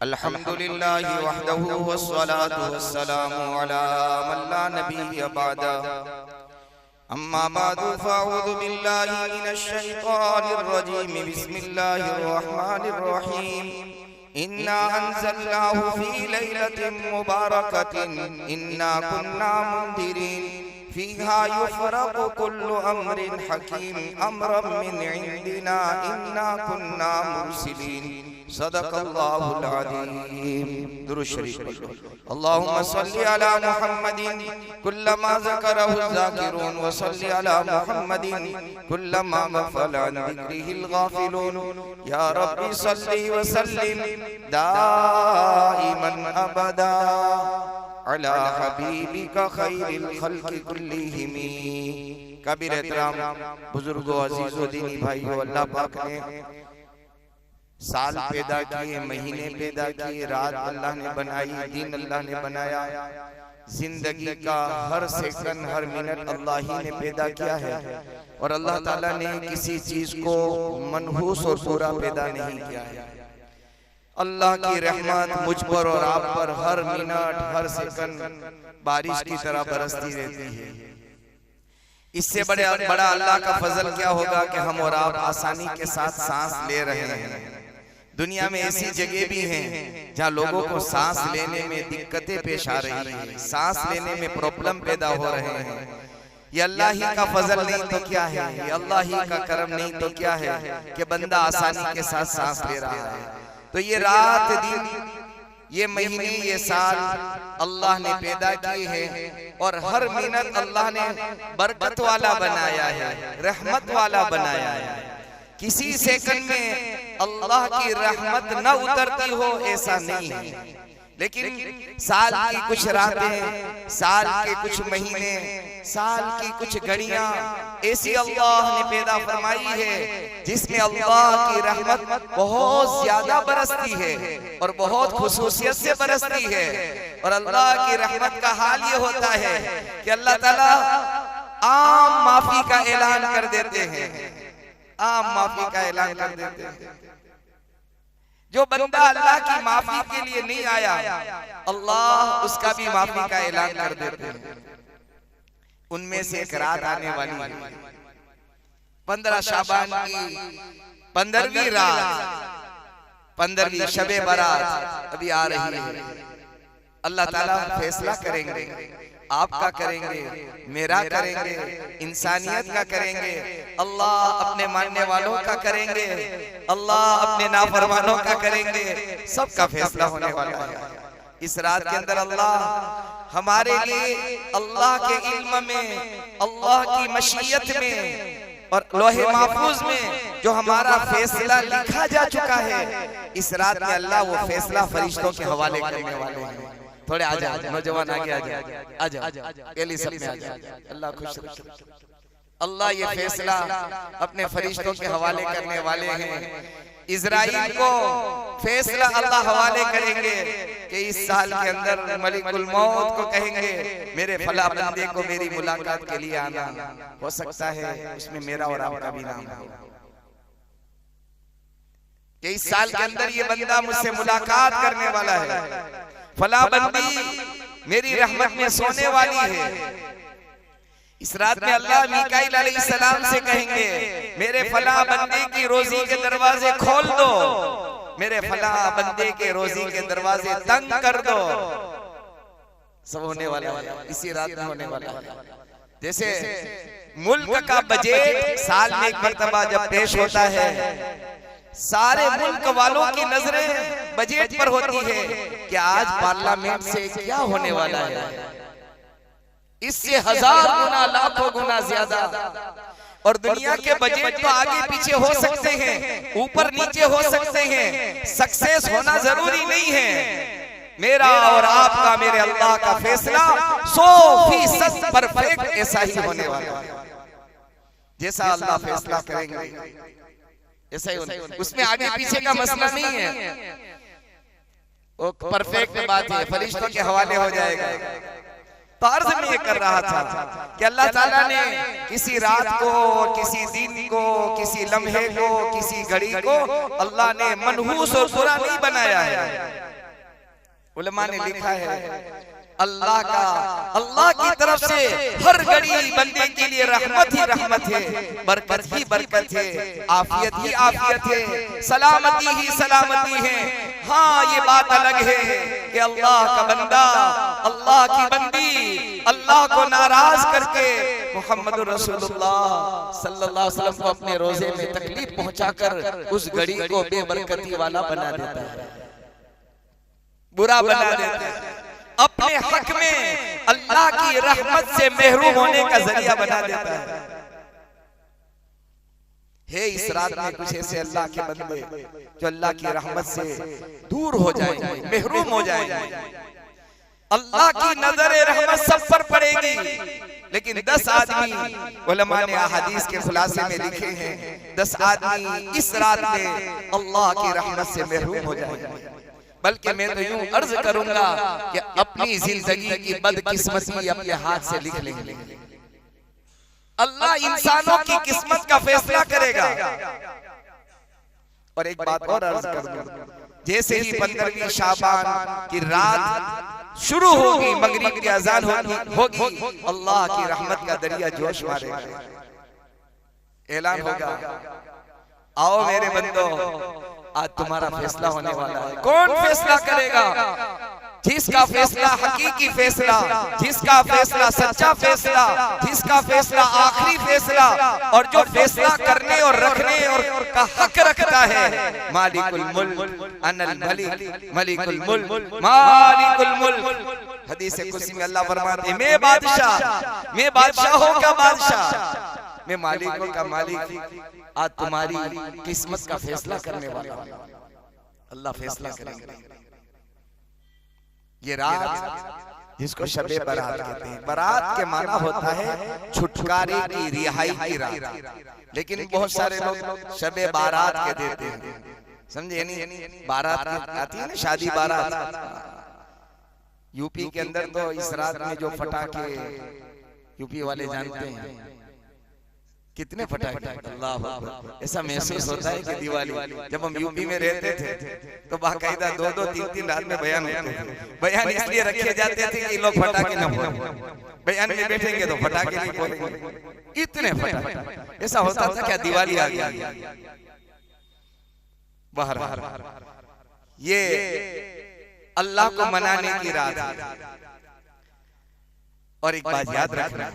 अल्हम्दुलिल्लाह वहदहु वस्सलातु वस्सलामु अला मन ला नबिय्य बअदा अम्मा बादु फ़अऊज़ु बिल्लाहि मिनश शैतानिर रजीम बिस्मिल्लाहिर रहमानिर रहीम इन्ना अंज़लनाहु फ़ी लैलतिन मुबारकतिन इन्ना कुन्ना मुंदिरीन फ़ीहा युफ़रक़ु कुल्लु अम्रिन हकीम अम्रन मिन इंदिना इन्ना कुन्ना मुरसिलीन सदक़ल्लाहुल अज़ीम। दुरूद शरीफ पढ़ो। अल्लाहुम्मा सल्लि अला मुहम्मदिन कुल्लमा ज़करहु ज़ाकिरून व सल्लि अला मुहम्मदिन कुल्लमा गफ़ल अन ज़िक्रिहिल गाफ़िलून। या रब्बी सल्लि व सल्लिम दाइमन अबदा अला हबीबिका खैरिल खल्क़ि कुल्लिहिम। कबीर एहतराम बुजुर्गों, अजीज़ों, दीनी भाइयों, अल्लाह पाक ने साल पैदा किए, महीने पैदा किए, रात अल्लाह ने बनाई, दिन अल्लाह ने बनाया, जिंदगी का हर सेकंड हर मिनट अल्लाह ही ने पैदा किया है। और अल्लाह ताला ने किसी चीज को मनहूस और पूरा पैदा नहीं किया है। अल्लाह की रहमत मुझ पर और आप पर हर मिनट हर सेकंड बारिश की तरह बरसती रहती है। इससे बड़ा अल्लाह का फजल क्या होगा कि हम और आप आसानी के साथ सांस ले रहे हैं। दुनिया में ऐसी जगह भी हैं जहाँ लोगों को सांस लेने में दिक्कतें पेश आ रही हैं, सांस लेने में प्रॉब्लम पैदा हो रहे हैं। ये अल्लाह ही का फजल नहीं तो क्या है, ये अल्लाह ही का करम नहीं तो क्या है कि बंदा आसानी के साथ सांस ले रहा है। तो ये रात दिन, ये महीने, ये साल अल्लाह ने पैदा किए हैं और हर मिनट अल्लाह ने बरकत वाला बनाया है, रहमत वाला बनाया है। किसी सेकंड में अल्लाह की रहमत न उतरती हो ऐसा नहीं है, लेकिन साल की कुछ रातें, साल के कुछ महीने, साल की कुछ घड़ियां ऐसी अल्लाह ने पैदा फरमाई है जिसमें अल्लाह की रहमत बहुत ज्यादा बरसती है और बहुत खुसूसियत से बरसती है। और अल्लाह की रहमत का हाल ये होता है कि अल्लाह ताला आम माफी का ऐलान कर देते हैं, आम माफी का ऐलान कर देते हैं। जो बंदा अल्लाह की माफी के लिए नहीं आया, अल्लाह उसका भी माफी का ऐलान कर देते हैं। उनमें से एक रात आने वाली है, 15 शाबान की 15वीं रात, 15वीं शबे बारात अभी आ रही है। अल्लाह ताला फैसला करेंगे, आपका करेंगे, मेरा करेंगे, इंसानियत का करेंगे, अल्लाह अपने मानने वालों का करेंगे, अल्लाह अपने नाफरमानों का करेंगे, सबका फैसला होने वाला है। इस रात के अंदर अल्लाह हमारे लिए अल्लाह के इल्म में, अल्लाह की मशीयत में और लोहे महफूज में जो हमारा फैसला लिखा जा चुका है, इस रात में अल्लाह वो फैसला फरिश्तों के हवाले करने वाले हैं। थोड़े आ जाओ नौजवान, आगे आ जाओ, पहली सब में आ जाओ। अल्लाह खुश रखे। अल्लाह ये फैसला अपने फरिश्तों के हवाले करने वाले हैं। इज़राइल को फैसला अल्लाह हवाले करेंगे कि इस साल के अंदर मलिकुल मौत को कहेंगे मेरे फला बंदे को मेरी मुलाकात के लिए आना, हो सकता है उसमें मेरा और आपका भी नाम हो कि इस साल के अंदर ये बंदा मुझसे मुलाकात करने वाला है, फला बंदी मेरी रहमत में सोने वाली है। इस रात में अल्लाह मीकाईल अलैहिस्सलाम से कहेंगे मेरे फला बंदे की रोजी के दरवाजे खोल दो, मेरे फला बंदे के रोजी के दरवाजे तंग कर दो। सब होने वाला है, इसी रात में होने वाला है। जैसे मुल्क का बजट साल में एक मर्तबा जब पेश होता है, सारे मुल्क वालों की नजरें बजट पर होती है कि आज पार्लियामेंट से क्या होने वाला है। इससे 1000 गुना लाखों गुना ज्यादा। और दुनिया के बजट तो आगे पीछे हो सकते हैं, ऊपर नीचे हो सकते हैं, सक्सेस होना जरूरी नहीं है। मेरा और आपका, मेरे अल्लाह का फैसला 100% परफेक्ट ऐसा ही होने वाला है। जैसा अल्लाह फैसला करेंगे ऐसा ही होने, उसमें आगे पीछे का मसला नहीं है, वो परफेक्ट बात है, फरिश्तों के हवाले हो जाएगा। तो अर्ज में ये कर रहा था कि अल्लाह ताला ने किसी रात को, किसी दिन को, किसी लम्हे को, किसी घड़ी को अल्लाह ने मनहूस और बुरा नहीं बनाया है। उलमा ने लिखा है अल्लाह की तरफ से हर घड़ी बंदे के लिए रहमत ही रहमत है, बरकत ही बरकत है, आफियत ही आफियत है, सलामती ही सलामती है। हाँ, ये बात अलग है कि अल्लाह का बंदा, अल्लाह की बंदी अल्लाह को नाराज करके मोहम्मद रसूलुल्लाह सल्लल्लाहु अलैहि वसल्लम को अपने रोजे में तकलीफ पहुंचाकर उस घड़ी को बेबरकती वाला बना देता है, बुरा बना देता है, अपने हक में अल्लाह की रहमत से महरूम होने का जरिया बना देता है। इस रात में कुछ ऐसे अल्लाह के बंदे जो अल्लाह की रहमत से दूर हो जाएंगे, महरूम हो जाएंगे। अल्लाह की नजर रहमत सब पर पड़ेगी, लेकिन 10 आदमी उलमा ने अहादीस के खुलासे में लिखे हैं, 10 आदमी इस रात में अल्लाह की रहमत से महरूम हो जाएंगे। बल्कि मैं तो यूं अर्ज करूंगा कि अपनी जिंदगी की बदकिस्मती अपने हाथ से लिख लेंगे। अल्लाह इंसानों की किस्मत का फैसला करेगा। और एक बात और अर्ज करूंगा, जैसे ही 15वीं शाबान की रात शुरू होगी, मगरिब की अजान होगी, अल्लाह की रहमत का दरिया जोश मारेगा, ऐलान होगा, आओ मेरे बंदो, आज तुम्हारा फैसला होने वाला है। कौन फैसला करेगा? जिसका फैसला हकीकी फैसला, जिसका फैसला सच्चा फैसला, जिसका फैसला आखिरी फैसला, और जो फैसला करने और रखने और का हक रखता है। मालिकुल मुल्क अनल मलिक, मलिकुल मुल्क मालिकुल मुल्क। हदीस कुदसी में अल्लाह फरमाते हैं, मैं बादशाह, मैं बादशाहों का बादशाह, मैं मालिकों का मालिक, आज तुम्हारी किस्मत का फैसला करने वाला अल्लाह फैसला करेंगे। ये रात जिसको शबे बारात कहते हैं, बारात के माना होता है छुटकारे की, रिहाई की रात, लेकिन बहुत सारे लोग शबे बारात कह देते हैं, समझे नहीं? बारात आती है ना, शादी बारात। यूपी के अंदर तो इस रात में जो फटाके, यूपी वाले जानते हैं कितने फटाके, अल्लाह अकबर। ऐसा महसूस होता है कि दिवाली, जब हम यूपी में रहते थे तो बाकायदा 2-2, 3-3 रात में बयान होते थे। बयान इसलिए रखे जाते थे कि लोग फटाके न फोड़ें, बयान में बैठेंगे तो फटाके नहीं फोड़ेंगे, इतने फटाके। ऐसा होता था क्या दिवाली आ गई? बाहर ये अल्लाह को मनाने की रात है। और एक बात याद रखना,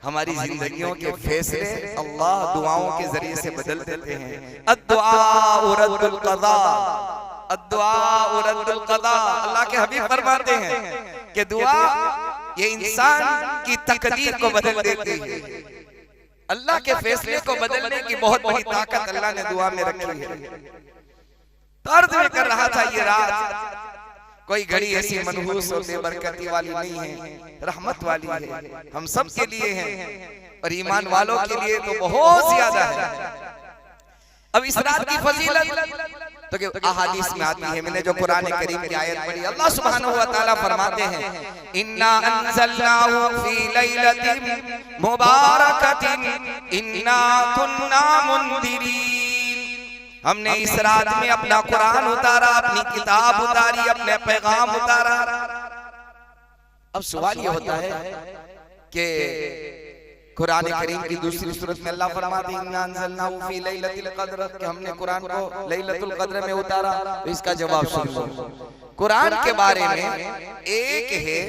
हमारी जिंदगियों के फैसले अल्लाह दुआओं के जरिए से बदल देते हैं। अद्दुआ रद्दुल क़ज़ा, अद्दुआ रद्दुल क़ज़ा। अल्लाह के हबीब फरमाते हैं कि दुआ ये इंसान की तकदीर को बदल देती है। अल्लाह के फैसले को बदलने की बहुत बड़ी ताकत अल्लाह ने दुआ में रखी है। तो अर्ज़ में कर रहा था, ये रात कोई घड़ी ऐसी मनहूस और बेबरकती वाली नहीं है, रहमत वाली है, हम सब के लिए है, और ईमान वालों के लिए तो बहुत ज्यादा है। अब इस रात की फजीलत तो अहादीस में आती है। मैंने जो कुरान करीम की आयत पढ़ी, अल्लाह सुब्हानहू व तआला फरमाते हैं, इन्ना अंज़लनाहु फी लैलतिन मुबारकतिन इन्ना कुन्ना मुंदिरीन। हमने इस रात में अपना कुरान उतारा, अपनी किताब उतारी, अपने पैगाम उतारा। अब सवाल ये होता है कि कुरान करीम की दूसरी सूरत में अल्लाह फरमाते हैं, इन्ना अंज़लनाहु फी लैलतिल क़द्र, कि हमने कुरान को लैलतुल क़द्र में उतारा। तो इसका जवाब सुन लो। कुरान के बारे में एक है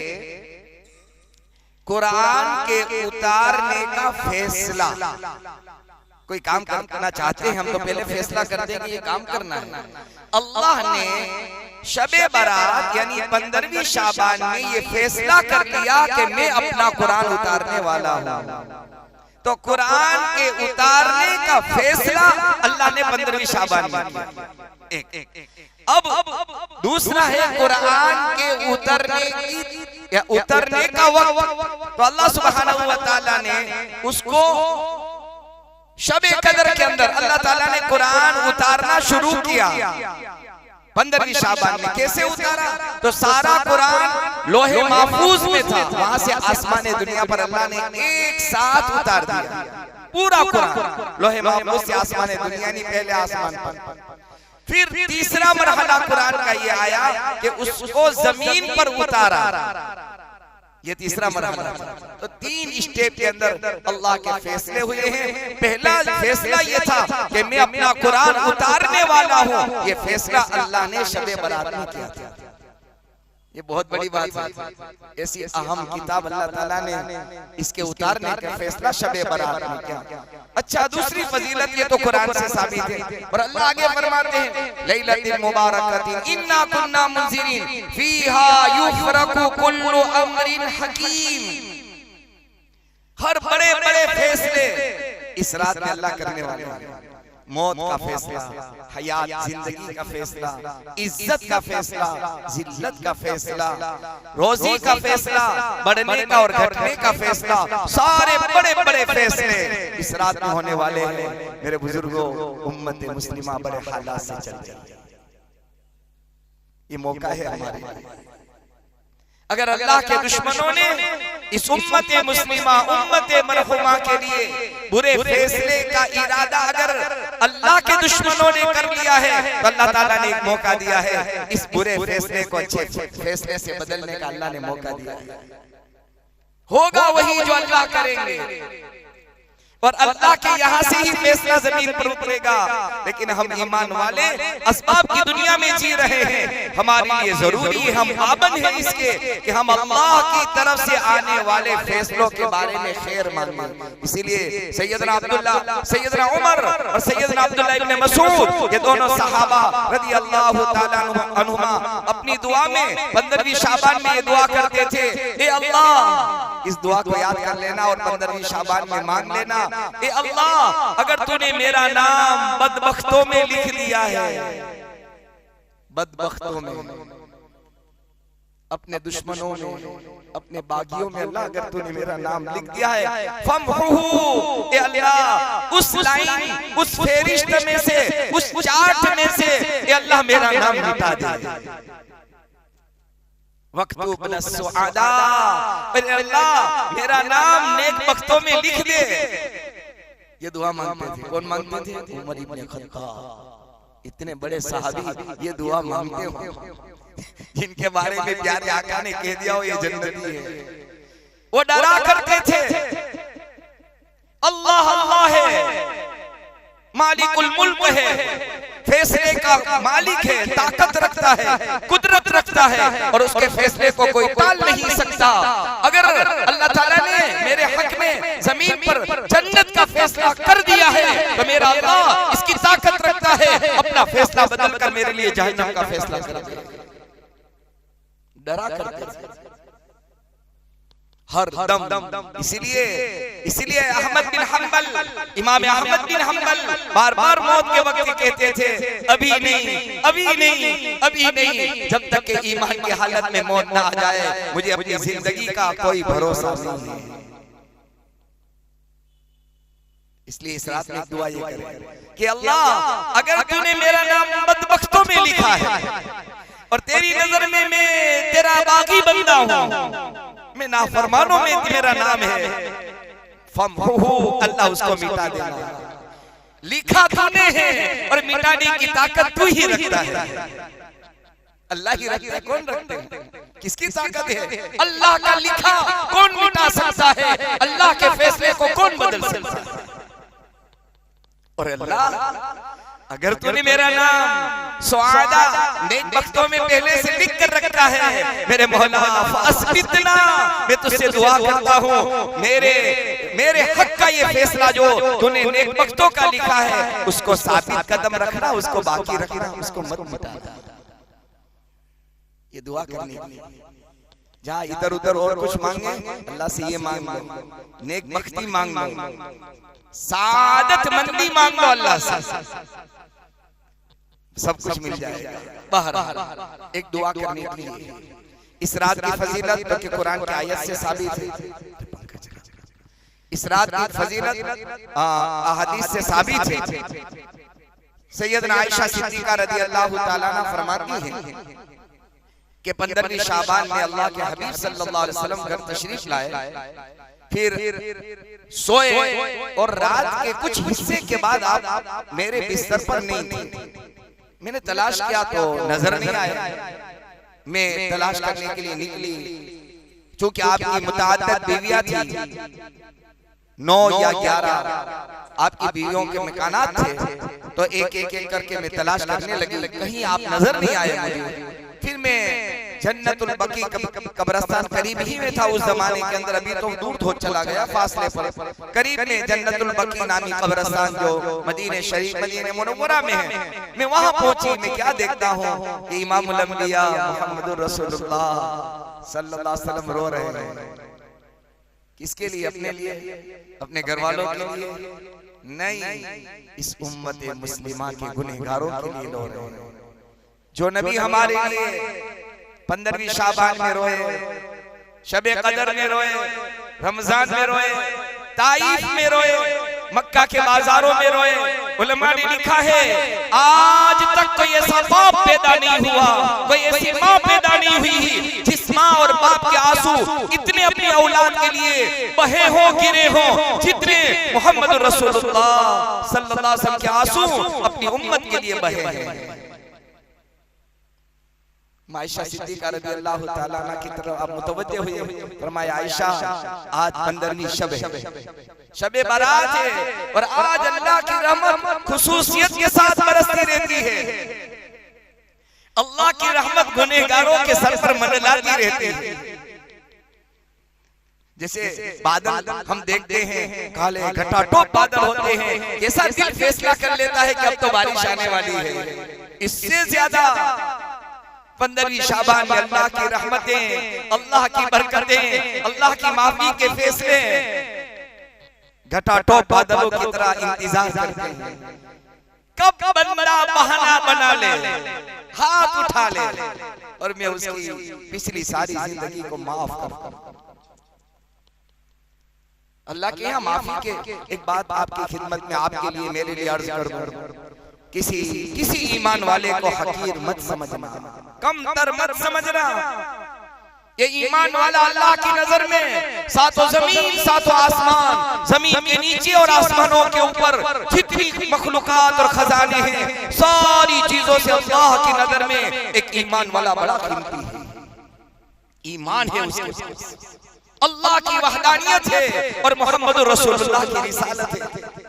कुरान के उतारने का फैसला। कोई काम करना चाहते हैं हम तो पहले फैसला करते हैं कि ये काम करना है। अल्लाह ने शबे बारात यानी 15वीं शाबान में ये फैसला कर लिया कि मैं अपना कुरान उतारने वाला हूँ। तो कुरान के उतारने का फैसला अल्लाह ने 15वीं शाबान में किया। एक अब दूसरा है कुरान के उतरने का वक्त। तो अल्लाह सुब्हानहू व तआला ने उसको शबे कदर के अंदर अल्लाह ताला ने कुरान उतारना शुरू किया। 15वीं शाबान में कैसे उतारा? तो सारा कुरान लोहे महफूज में था, वहां से आसमान दुनिया पर अल्लाह ने एक साथ उतार दिया। पूरा कुरान लोहे महफूज से आसमान दुनिया नहीं, पहले आसमान पर। फिर तीसरा मरहला कुरान का ये आया कि उसको जमीन पर उतारा, ये तीसरा मरहला। तो 3 स्टेप के अंदर अल्लाह के फैसले हुए हैं। पहला फैसला ये था कि मैं अपना कुरान उतारने वाला हूँ, ये फैसला अल्लाह ने शबे बरात में किया था। ये बहुत बड़ी बात है। ऐसी अहम किताब अल्लाह ताला ने इसके उतारने का फैसला शबे बरात में किया। अच्छा, दूसरी फजीलत ये तो कुरान से साबित है, और अल्लाह आगे फरमाते हैं लैलतुल मुबारकतिन इन्ना कुन्ना मुनज़िरीन फीहा युफरकु कुल्लु अम्रिन हकीम। हर बड़े बड़े फैसले इस रात में अल्लाह करने वाले हैं। मौत का फैसला, हयात जिंदगी का फैसला, इज्जत का फैसला, जिल्लत का फैसला, रोजी का फैसला, बढ़ने का और घटने का फैसला, सारे बड़े बड़े फैसले इस रात में होने वाले हैं। मेरे बुजुर्गों, उम्मत मुस्लिमा बड़े हालात से चल जाए, ये मौका है हमारे लिए। अगर अल्लाह के दुश्मनों ने इस उम्मत मुस्लिमा, उम्मत मरहुमा के लिए बुरे फैसले का इरादा अगर अल्लाह के दुश्मनों ने कर लिया है, तो अल्लाह ताला ने एक मौका दिया है, इस बुरे फैसले को अच्छे फैसले से बदलने का अल्लाह ने मौका दिया है। होगा वही जो अल्लाह करेंगे, और अल्लाह के यहाँ से ही फैसला जमीन पर उतरेगा। लेकिन हम ईमान वाले असबाब की दुनिया में जी रहे हैं, हमारे लिए जरूरी है, हम पाबंद है इसके कि हम अल्लाह की तरफ से आने वाले फैसलों के बारे में खैर मांगे। इसीलिए सैयदना अब्दुल्ला, सैयदना उमर और सैयदना अब्दुल्ला इब्न मसूद, ये दोनों सहाबा रज़ी अल्लाह ताला अन्हुमा अपनी दुआ में 15वीं शाबान में ये दुआ करते थे, ए अल्लाह, इस दुआ को याद कर लेना और 15वीं शाबान में मांग लेना, ए अल्लाह, अगर तूने मेरा नाम बदबख्तों में लिख दिया है, बदबख्तों में, अपने दुश्मनों में, अपने बागियों में, अल्लाह अगर तूने मेरा नाम लिख दिया है, फमहू, ए अल्लाह, उस लाइन, उस फेरिश्त में से, उस चार्ट में से, ए अल्लाह मेरा नाम मिटा दे। वक्तुब लस्सुआदा, अल्लाह मेरा नाम नेक वक्तों में लिख दे। ये दुआ मांगते थे। कौन मांगते थे? उमर इब्न खत्ताब। इतने बड़े सहाबी ये दुआ मांगते हो, जिनके बारे में प्यारे आका ने कह दिया हो ये जन्नती है। वो डरा करते थे, अल्लाह अल्लाह है, मालिकुल मुल्क है, फैसले का मालिक है, ताकत रखता है, कुदरत रखता है, और उसके फैसले को कोई टाल नहीं सकता। अगर अल्लाह ताला ने मेरे हक में जमीन पर जन्नत का फैसला कर दिया है, तो मेरा अल्लाह इसकी ताकत रखता है, अपना फैसला बदल कर मेरे लिए जहन्नम का फैसला कर दे। डरा करते हर दम। इसीलिए अहमद बिन हंबल, इमाम अहमद बिन हंबल बार बार मौत के वक्त कहते थे, अभी नहीं, अभी नहीं, अभी नहीं, जब तक कि ईमान की हालत में मौत ना आ जाए, मुझे अपनी जिंदगी का कोई भरोसा नहीं है। इसलिए इस रात में दुआ ये करें कि अल्लाह, अगर तूने मेरा नाम बदबख्तों में लिखा है और तेरी नजर में मैं तेरा बागी बंदा हूँ, मैं नाफरमानों में मेरा नाम है, फमहू, अल्लाह उसको मिटा देना। लिखा तूने है और मिटाने की ताकत तू ही रखता है। अल्लाह ही रखता है, कौन रखते हैं? किसकी ताकत है? अल्लाह का लिखा कौन मिटा सकता है? अल्लाह के फैसले को कौन बदल सकता है? और अल्लाह, अगर तूने मेरा नाम सुआदा नेक वक्तों में पहले से लिख कर रखा है, मेरे मौला फअस्बितना, मैं तुझसे दुआ करता हूँ, मेरे हक का ये फैसला जो तूने नेक वक्तों का लिखा है, उसको साबित कदम रखना, उसको बाकी रखना, उसको मत मिटाना। ये दुआ करनी। जहाँ इधर उधर और कुछ मांगे, अल्लाह से ये मांग लो, नेक वक्ती मांग लो, सादत मंदी मांग लो, अल्लाह से सब कुछ मिल जाएगा। बाहर एक दुआ करने के लिए इस रात की फजीलत के कुरान की आयत से साबित है। इस रात की फजीलत अहादीस से साबित है। सैयदना आयशा सिद्दीका रज़ियल्लाहु ताला अन्हा फरमाती हैं कि 15वीं शाबान में अल्लाह के हबीब सल्लल्लाहु अलैहि वसल्लम घर तशरीफ लाए, फिर सोए और रात के कुछ हिस्से के बाद आप मेरे बिस्तर पर नहीं थे। मैंने तलाश किया तो नजर नहीं आए। मैं तलाश करने के लिए निकली, चूंकि आपकी मुतअद्दिद बीवियां थी, 9 या 11 आपकी बीवियों के मकानात थे, तो एक एक करके मैं तलाश करने लगी, कहीं आप नजर नहीं आए मुझे। फिर मैं जन्नतुल बकी कब्रिस्तान करीब ही में था उस जमाने के अंदर, अभी तो दूर हो चला गया फासले पर, करीब में जन्नतुल बकी नामी कब्रिस्तान जो मदीने शरीफ मदीने मुनव्वरा में है, मैं वहां पहुंची। मैं क्या देखता हूँ कि इमामुल अंबिया मुहम्मदुर रसूलुल्लाह सल्लल्लाहु अलैहि वसल्लम रो रहे हैं। किसके लिए? अपने लिए, अपने घर वालों के लिए नहीं, इस उम्मत मुस्लिमा के गुनहगारों के लिए रो रहे हैं। जो नबी हमारे लिए 15वीं शाबान में रोए, शबे कदर में रोए, रमजान में रोए, ताइफ में रोए, मक्का के बाजारों में रोए। उलमा ने लिखा है आज तक कोई ऐसा बाप पैदा नहीं हुआ, कोई ऐसी माँ पैदा नहीं हुई जिस माँ और बाप के आंसू इतने अपनी औलाद के लिए बहे हो, गिरे हो, जितने मोहम्मद रसूलुल्लाह सल्लल्लाहु अलैहि वसल्लम के आंसू अपनी उम्मत के लिए बहे हैं। आयशा सिद्दीका रज़ियल्लाहु ताला अन्हा की तरफ आप मुतवज्जे हुए, फरमाया आयशा आज 15वीं शब है, शबे बारात है, और आज अल्लाह की रहमत खुसूसियत के साथ बरसती रहती है। अल्लाह की रहमत गुनहगारों के सर पर मंडलाती रहती है। जैसे बादल हम देखते हैं, काले घटाटोप बादल होते हैं, कैसा दिल फैसला कर लेता है कि अब तो बारिश आने वाली है। इससे ज्यादा 15वीं शाबान में अल्लाह की रहमतें, अल्लाह की बरकतें, अल्लाह की माफी के फैसले घटाटोप बादलों की तरह इंतजार करते हैं। कब बंदा बहाना बना ले, हाथ उठा ले और मैं उसकी पिछली सारी जिंदगी को माफ कर दूं। अल्लाह के यहाँ माफी के एक बात आपकी खिदमत में आपके लिए मेरे लिए अर्ज कर दूं, किसी ईमान वाले को हकीर मत समझना, कमतर मत समझना। ये ईमान वाला अल्लाह की नजर में सातों जमीन सातों आसमान, जमीन के नीचे और आसमानों के ऊपर जितनी मखलूकात और खजाने हैं, सारी चीजों से अल्लाह की नजर में एक ईमान वाला बड़ा कीमती है। ईमान है उसके पास, अल्लाह की वहदानियत है और मोहम्मद रसूलुल्लाह की रिसालत है।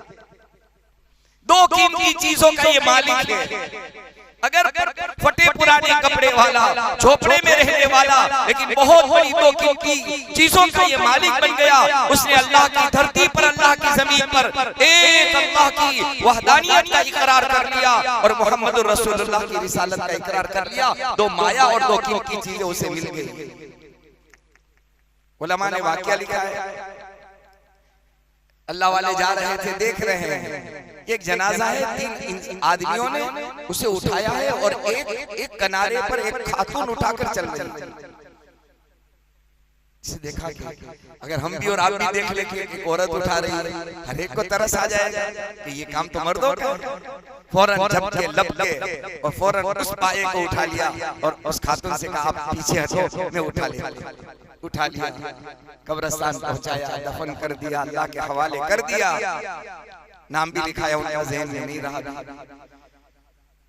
दो कीमती चीजों का ये मालिक है। अगर फटे पुराने कपड़े वाला, झोपड़े में रहने वाला, लेकिन बहुत बड़ी दो कीमती चीजों का ये मालिक बन गया, उसने अल्लाह की धरती पर, अल्लाह की जमीन पर एक अल्लाह की वहदानियत का इकरार कर लिया और मोहम्मद रसूलुल्लाह की रिसालत का इकरार कर लिया। दो माया और दो कीमती चीजें उसे मिल गई। उलमा ने वाकया लिखा है, अल्लाह वाले जा रहे थे, देख रहे हैं एक जनाजा है, 3 आदमियों ने उसे उठाया है और एक किनारे पर एक खातून उठाकर चल रही है। इसे देखा कि अगर हम भी और आप भी देख ले कि एक औरत उठा रही है, हर एक को तरस आ जाएगा कि ये काम तो मर्दों का। फौरन झपके लपके और फौरन उस पाए को उठा लिया और उस खातून से कहा आप पीछे हटो, मैं उठा लिया, कब्रिस्तान पहुंचाया, दफन कर दिया, अल्लाह के हवाले कर दिया। नाम भी लिखाया, उनका ज़हन में नहीं रहा।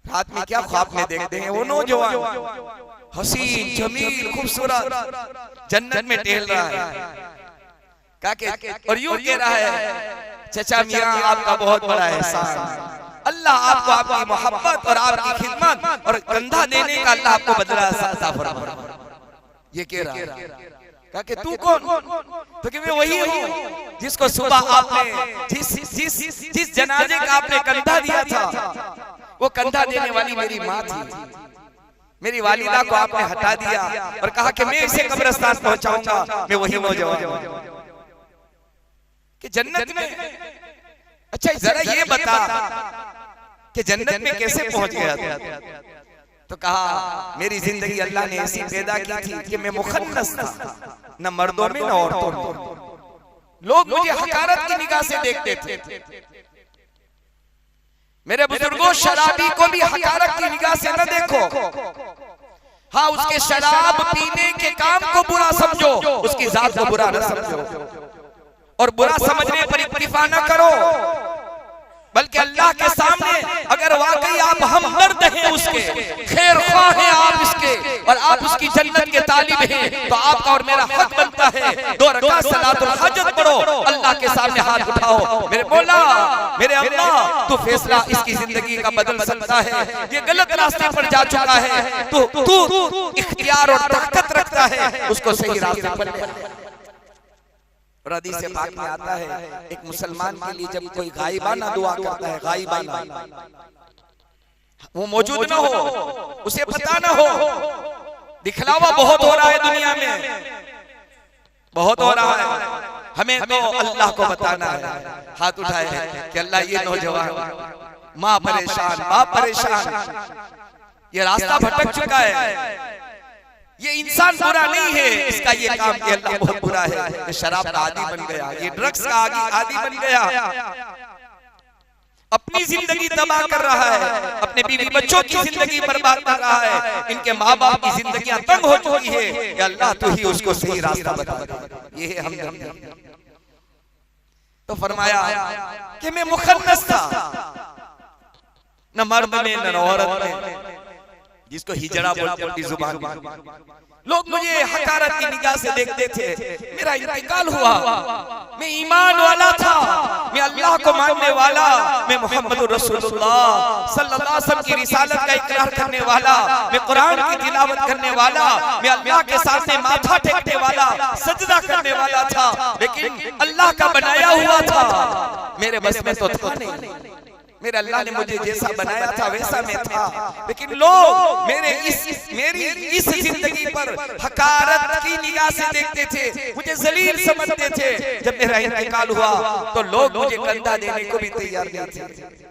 रात में क्या ख्वाब में देखते हैं वो नौजवान हसीन जमील खूबसूरत जन्नत में टहल रहा है, और यूं कह रहा है चचा मियां आपका बहुत बड़ा एहसान, अल्लाह आपको आपकी मोहब्बत और आपकी खिदमत और कंधा देने का अल्लाह आपको बदला अता फरमाए। ये कह रहा है कि तू कौन? तो कि मैं वही हूँ जिसको सुबह आपने जिस जनाजे का आपने कंधा दिया था, वो कंधा देने वाली मेरी माँ थी। मेरी वालिदा को आपने हटा दिया और कहा कि मैं इसे कब्रिस्तान पहुंचाऊंगा। मैं वही नौजवान कि जन्नत में। अच्छा जरा ये बता कि जन्नत में कैसे पहुंच गया था? तो कहा मेरी जिंदगी अल्लाह ने ऐसी पैदा की थी कि मैं मुखन्नस था, न मर्दों में न औरतों में। लोग मुझे हकारत की निगाह से देखते थे। मेरे बुजुर्गों, शराबी को भी हकारत की निगाह से न देखो। हाँ, उसके शराब पीने के काम को बुरा समझो, उसकी जात को बुरा न समझो, और बुरा समझने पर इक्तिफा न करो, बल्कि अल्लाह के सामने अगर वाकई आप हमदर्द हैं, उसके खैर ख्वाह हैं आप इसके, और आप उसकी जन्नत के तालिब हैं, तो आपका और मेरा हक बनता है 2 रकात सलातुल हाजत पढ़ो, अल्लाह के सामने हाथ उठाओ, मेरे मौला, मेरे अल्लाह, तू फैसला इसकी जिंदगी का बदल सकता है, ये गलत रास्ते पर जा चुका है, तू इख्तियार और ताकत रखता है, उसको सही रास्ते पर ले। हदीस से पाक में आता है, एक मुसलमान के लिए जब कोई गायबाना दुआ करता है, गायबाना, वो मौजूद ना हो, उसे पता ना हो, दिखलावा बहुत हो रहा है दुनिया में, बहुत हो रहा है, हमें तो अल्लाह को बताना है। हाथ उठाए कि अल्लाह, ये नौजवान माँ परेशान, बाप परेशान, ये रास्ता भटक चुका है, ये इंसान बुरा नहीं है, इसका ये काम कि अल्लाह बहुत बुरा है, ये शराब का आदी बन गया, ये ड्रग्स का आदी बन गया, अपनी जिंदगी तबाह कर रहा है, अपने बीवी बच्चों की जिंदगी बर्बाद कर रहा है, इनके माँ बाप की जिंदगियां तंग हो चुकी है, कि अल्लाह तू ही उसको सही रास्ता बता दे। ये है हमदर्दी। तो फरमाया कि मैं मुखन्नस था, न मर्द में न औरत में, जिसको हिजड़ा बोलते हैं जुबान में, लोग मुझे हकारत की निगाह से देखते थे। मेरा इंतकाल हुआ, मैं ईमान वाला था, मैं अल्लाह को मानने वाला, मैं मोहम्मद रसूलुल्लाह सल्लल्लाहु अलैहि वसल्लम की रिसालत का इकरार करने वाला, मैं कुरान की तिलावत करने वाला, मैं अल्लाह के सामने माथा टेकने वाला, सजदा करने वाला था, लेकिन अल्लाह का बनाया हुआ था, मेरे बस में तो था नहीं। मेरे अल्लाह ने मुझे जैसा बनाया था वैसा मैं था, लेकिन लोग मेरी इस जिंदगी पर हकारत की निगाह से देखते थे, मुझे जलील समझते थे। जब मेरा इंतकाल हुआ तो लोग मुझे कंधा देने को भी तैयार नहीं थे।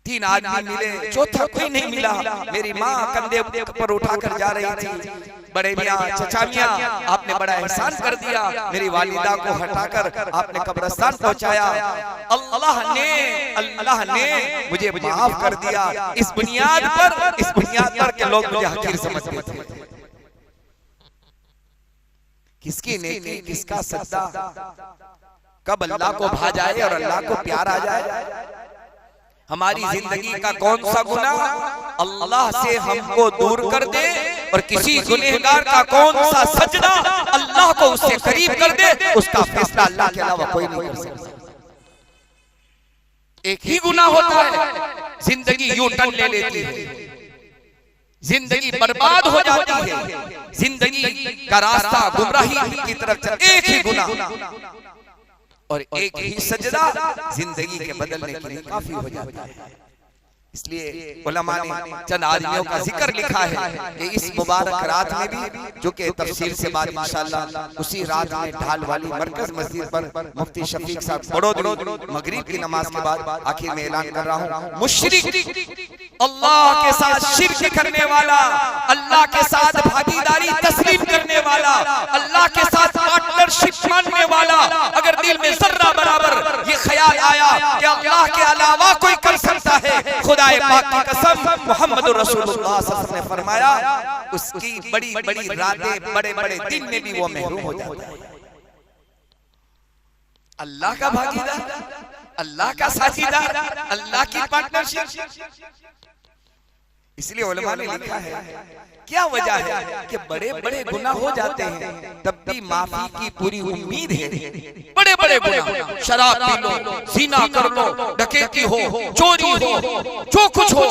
3 आदमी मिले, चौथा कोई नहीं मिला। मेरी माँ कंधे पर उठाकर जा रही थी। बड़े मियाँ, चचा मियाँ, आपने बड़ा एहसान कर दिया, मेरी वालिदा को हटाकर आपने कब्रिस्तान पहुंचाया। अल्लाह ने मुझे माफ कर दिया। इस बुनियाद पर के लोग मुझे हकीर समझते थे। किसकी नेकी, किसका सद्दा, कब अल्लाह को भा जाए और अल्लाह को प्यार आ जाए। हमारी जिंदगी का कौन सा गुनाह अल्लाह से हमको दूर कर दे, और किसी गुनहगार का कौन सा सजदा अल्लाह को उससे करीब कर दे, उसका फैसला अल्लाह के अलावा कोई नहीं कर सकता। एक ही गुनाह होता है, जिंदगी यूं टर्न ले लेती है, जिंदगी बर्बाद हो जाती है, जिंदगी का रास्ता गुमराही की तरफ चलता है। एक ही गुनाह और एक ही सजदा जिंदगी के बदलने के लिए काफी हो जाता है। इसलिए उलमा ने चंद आदमियों का जिक्र लिखा है कि इस मुबारक रात में भी, जो कि तफसील से बाद इंशाअल्लाह उसी रात में ढाल वाली मरकज मस्जिद पर मुफ्ती शफीक साहब बड़ोदरी मगरिब की नमाज के बाद आखिर में ऐलान कर रहा हूँ, मुशरिक, अल्लाह के साथ शिर्क करने वाला, अल्लाह के साथ भागीदारी तस्लीम करने वाला, अल्लाह के साथ पार्टनरशिप मानने वाला, अगर दिल में जर्रा बराबर ये ख्याल आया कि अल्लाह के अलावा कोई कर सकता है, खुदाए पाक की कसम, मोहम्मद रसूलुल्लाह सल्लल्लाहु अलैहि वसल्लम ने फरमाया, उसकी बड़ी बड़ी रातें, बड़े बड़े दिन में भी वो महरूम हो जाता है। अल्लाह का भागीदार, अल्लाह का साझीदार, अल्लाह की पार्टनरशिप। इसलिए उलमा ने लिखा है, क्या वजह है कि बड़े बड़े गुनाह हो जाते हैं, तब भी माफी की पूरी उम्मीद है। बड़े बड़े गुनाह, शराब पी लो, ज़िना कर लो, डकैती हो, चोरी हो, जो कुछ हो,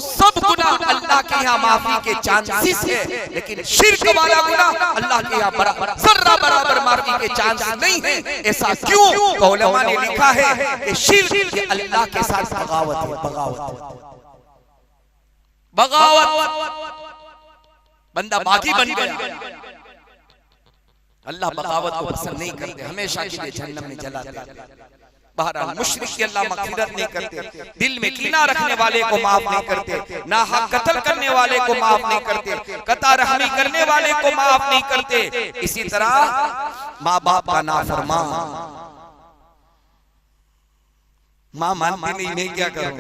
सब गुनाह अल्लाह के यहाँ माफी के चांसेस है, लेकिन शिर्क वाला गुनाह अल्लाह के यहाँ जर्रा बराबर माफी के चांस नहीं है। ऐसा क्यों? तो उलमा ने लिखा है कि शिर्क अल्लाह के साथ बगावत है, बगावत, बंदा बागी बन गया। अल्लाह बगावत को पसंद नहीं करते, हमेशा के लिए जहन्नम में जला देते। बहरहाल मुशरिक की अल्लाह मग़फ़िरत नहीं करते, दिल में कीना रखने वाले को माफ नहीं करते, नाहक कत्ल करने वाले को माफ नहीं करते, कता रहमी करने वाले को माफ नहीं करते। इसी तरह माँ बाप का नाफरमान, माँ मानती नहीं, मैं क्या करूं,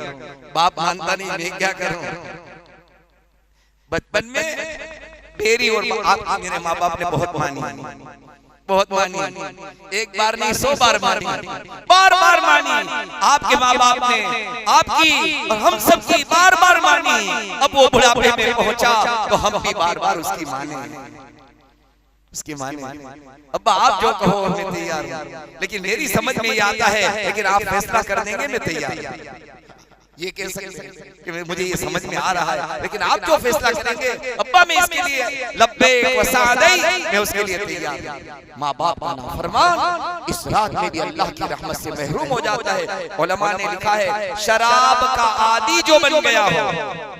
बाप मानता नहीं, मैं क्या करूं। बचपन में मेरी और आप मेरे माँ बाप ने बहुत मानी, बहुत मानी, एक बार नहीं 100 बार मानी, बार बार मानी। आपके माँ बाप ने आपकी और हम सबकी बार बार मानी। अब वो बुढ़ापे में पहुंचा तो हम भी बार बार उसकी माने, उसकी माने। अब आप जो कहो मैं तैयार हूं, लेकिन मेरी समझ में ये आता है, लेकिन आप फैसला कर देंगे मैं तैयार। ये कह सकते हैं कि मुझे ये समझ में आ रहा है, लेकिन आप जो फैसला करेंगे अब्बा मैं इसके लिए लब्बैक व सअदई, मैं उसके लिए तैयार। माँ बाप का नाफरमान इस रात में भी अल्लाह की रहमत से महरूम हो जाता है। उलमा ने लिखा है शराब का आदी जो बन गया हो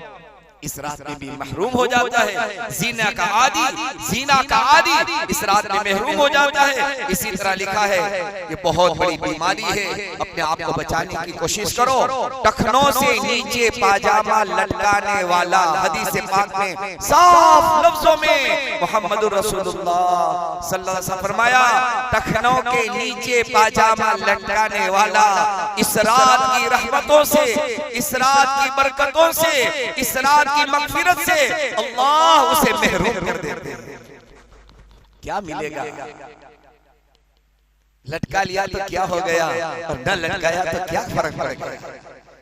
इस रात में भी महरूम हो जाता है। जीना का आदी, जीना का आदी इस रात में महरूम हो जाता है। इसी तरह लिखा है ये बहुत बड़ी बीमारी है, अपने आप को बचाने की कोशिश करो। टखनों से नीचे पाजामा लटकाने वाला, हदीस पाक में साफ लफ्जों में मोहम्मद रसूलुल्लाह सल्लल्लाहु अलैहि वसल्लम फरमाया, टखनों के नीचे पाजामा लटकाने वाला इस रात की रहमतों से, इस रात की बरकतों से, इस रात की मगफिरत से अल्लाह उसे महरूम कर देते हैं। क्या मिलेगा? लटका लिया तो क्या हो गया, और न लटकाया तो क्या फर्क पड़ गया।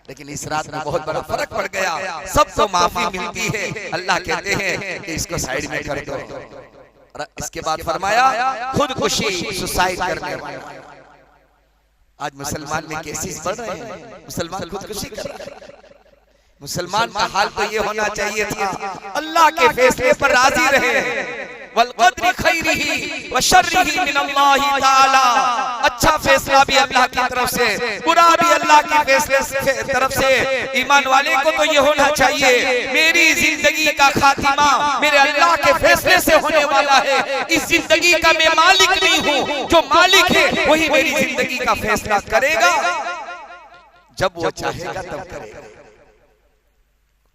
लेकिन इस रात में बहुत बड़ा फर्क पड़ गया। सबको माफी मिलती है, अल्लाह कहते हैं कि इसको साइड में कर दो। और इसके बाद फरमाया खुदकुशी, सुसाइड करने वाला। आज मुसलमान में केसेस बढ़ रहे हैं, मुसलमान खुदकुशी कर रहा है। मुसलमान का हाल तो ये होना चाहिए था अल्लाह के फैसले पर राजी रहे, वल क़द्रि खैरिही व शर्रिही मिनल्लाहि ताला। अच्छा फैसला भी अल्लाह की तरफ से, बुरा भी अल्लाह की फैसले तरफ से। ईमान वाले को तो ये होना चाहिए मेरी जिंदगी का खातिमा मेरे अल्लाह के फैसले से होने वाला है। इस जिंदगी का मैं मालिक नहीं हूँ, जो मालिक है वही मेरी जिंदगी का फैसला करेगा, जब वो चाहेगा तब करेगा।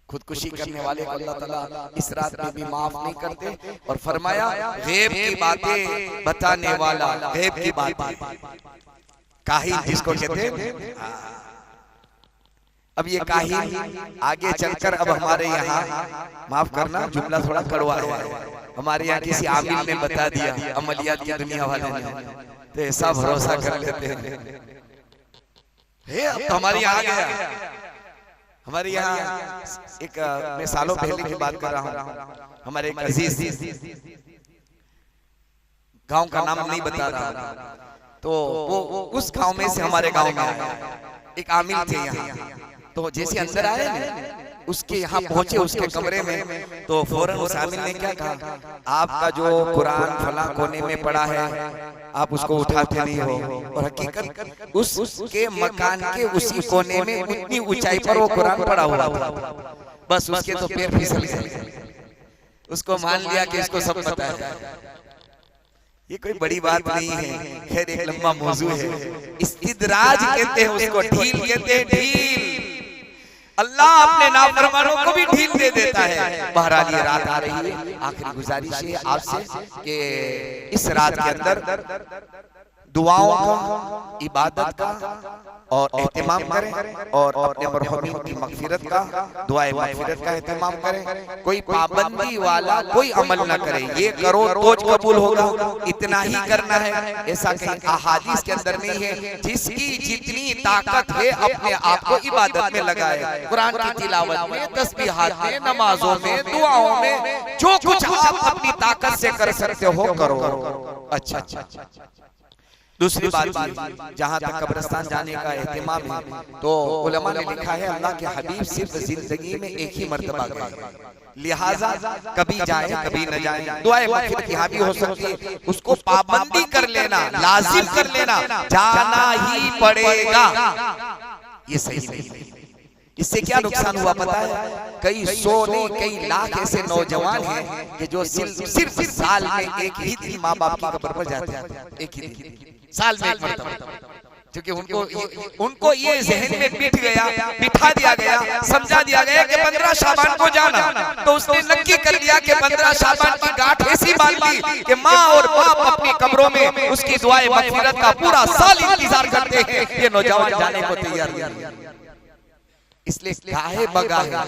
खुदकुशी करने वाले को अल्लाह ताला इस रात में भी माफ नहीं करते। और फरमाया गैब की बातें बताने वाला, गैब की बातें, काहिन जिसको कहते हैं। अब ये काहिन आगे चलकर अब हमारे यहाँ, माफ करना जुमला थोड़ा कड़वा है, हमारे यहाँ किसी आमिल ने बता दिया, अमलियात की दुनिया वाले ने, तो ऐसा भरोसा कर लेते हैं। अब तो हमारे यहाँ आ गया। हमारे यहाँ एक मैं सालों पहले की बात कर रहा हूँ, हमारे एक अजीज, गांव का नाम नहीं बता रहा, तो वो उस गांव में से हमारे गांव में आया, एक आमिल थे यहाँ। तो जैसे अंदर आए ना, उसके यहाँ पहुंचे उसके कमरे में, तो फौरन उस आमिल ने क्या कहा, आपका जो कुरान फला कोने में पड़ा है आप उसको उठाते नहीं हो। और हकीकत उसके मकान के उसी कोने में उतनी ऊंचाई पर वो कुरान पड़ा हुआ था। बस उसके तो पैर फिसल गए, उसको मान लिया कि इसको सब पता है। ये कोई बड़ी बात नहीं है, खैर एक लंबा मौजू है। इस्तिदराज कहते हैं उसको, ढील कहते हैं, ढील। अल्लाह अपने नाफरमानों को भी ढील दे देता है। बहरहाल ये रात आ रही है, आखिरी गुजारिश है आपसे कि इस रात के अंदर दुआओं का, इबादत का और एहतिमाम करें, और अपने मरहूमीन की मगफिरत का, दुआए मगफिरत का एहतिमाम करें। कोई पाबंदी वाला कोई अमल ना करे, ये करो तो कबूल होगा, इतना ही करना है, ऐसा कहीं अहादीस के अंदर नहीं है। जिसकी जितनी ताकत है अपने आप को इबादत में लगाए, कुरान की तिलावत में, तस्बीहात में, नमाजों में, दुआओं में, जो कुछ आप अपनी ताकत से कर सकते हो करो। अच्छा, दूसरी बात, जहाँ तक कब्रिस्तान जाने का एहतिमाम है, तो उलमा ने लिखा है अल्लाह के हबीब सिर्फ जिंदगी में एक ही मर्तबा गए, लिहाजा कभी जाए कभी न जाए। दुआए मगफिरत यहाँ भी हो सकती है, उसको पाबंदी कर लेना, लाजिम कर लेना, जाना ही पड़ेगा, ये सही नहीं। इससे क्या नुकसान हुआ पता है? कई सौ नहीं कई लाख ऐसे नौजवान हैं कि जो सिर्फ साल में एक ही दिन माँ बाप की कब्र पर जाते हैं, एक ही दिन, साल में एक मरतबा क्योंकि उनको ये जहन में बिठा दिया गया, समझा दिया गया कि 15 शाबान को जाना, तो उसने नक्की कर लिया कि 15 शाबान की गांठ ऐसी बांध ली कि माँ और बाप अपनी कब्रों में उसकी दुआए मगफिरत का पूरा साल इंतजार करते हैं, ये नौजवान जाने को तैयार नहीं। इसलिए काहे बगा है,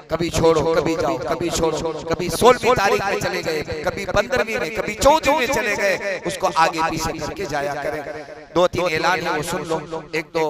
कभी छोड़ो कभी जाओ, कभी छोड़ो, कभी 16वीं तारीख में चले गए, कभी 15वीं में, कभी 14वीं में चले गए, उसको आगे पीछे करके जाया करें। 2-3 ऐलान है वो सुन लो। एक तो